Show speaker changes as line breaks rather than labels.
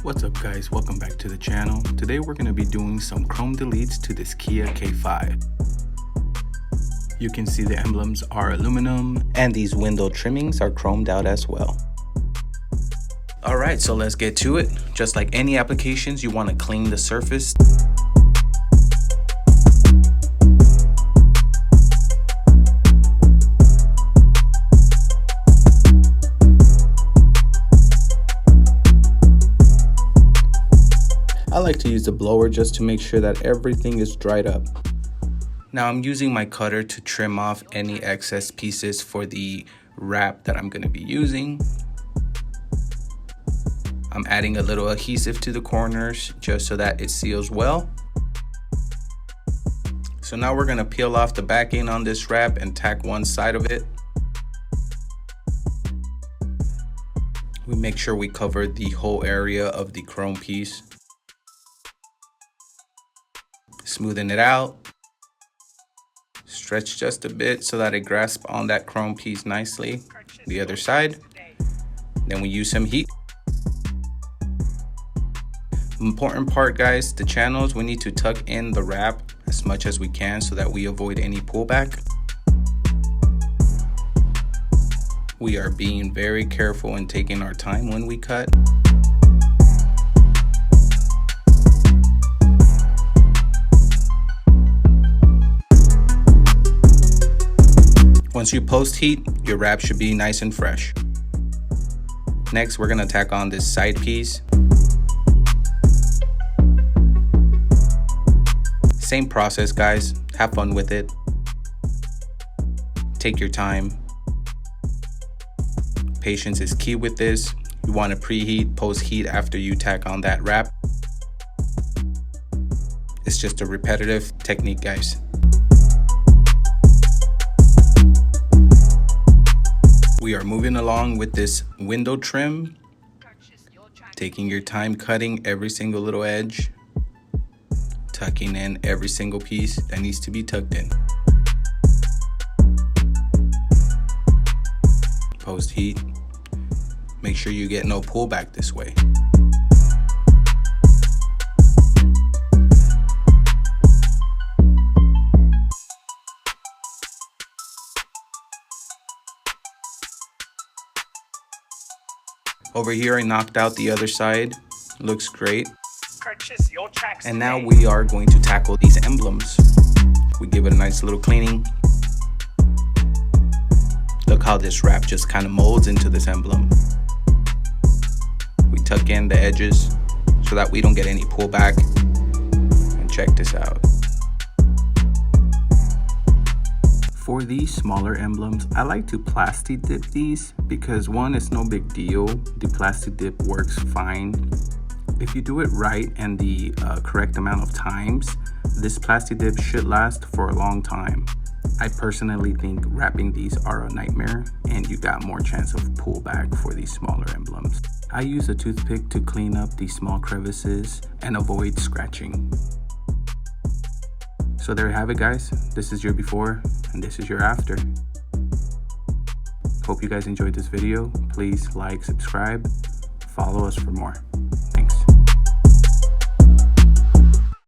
What's up guys, welcome back to the channel. Today we're going to be doing some chrome deletes to this Kia K5. You can see the emblems are aluminum and these window trimmings are chromed out as well. Alright, so let's get to it. Just like any applications, you want to clean the surface. I like to use the blower just to make sure that everything is dried up. Now I'm using my cutter to trim off any excess pieces for the wrap that I'm going to be using. I'm adding a little adhesive to the corners just so that it seals well. So now we're going to peel off the backing on this wrap and tack one side of it. We make sure we cover the whole area of the chrome piece. Smoothen it out, stretch just a bit so that it grasps on that chrome piece nicely. The other side, then we use some heat. Important part guys, the channels, we need to tuck in the wrap as much as we can so that we avoid any pullback. We are being very careful and taking our time when we cut. Once you post heat, your wrap should be nice and fresh. Next, we're gonna tack on this side piece. Same process, guys. Have fun with it. Take your time. Patience is key with this. You wanna preheat, post heat after you tack on that wrap. It's just a repetitive technique, guys. We are moving along with this window trim, taking your time cutting every single little edge, tucking in every single piece that needs to be tucked in. Post heat, make sure you get no pullback this way. Over here I knocked out the other side, looks great. And now we are going to tackle these emblems. We give it a nice little cleaning. Look how this wrap just kind of molds into this emblem. We tuck in the edges so that we don't get any pullback. And check this out. For these smaller emblems, I like to plastic dip these because one, it's no big deal. The plastic dip works fine. If you do it right and the correct amount of times, this plastic dip should last for a long time. I personally think wrapping these are a nightmare and you got more chance of pullback for these smaller emblems. I use a toothpick to clean up these small crevices and avoid scratching. So there you have it guys, this is your before and this is your after. Hope you guys enjoyed this video. Please like, subscribe, follow us for more.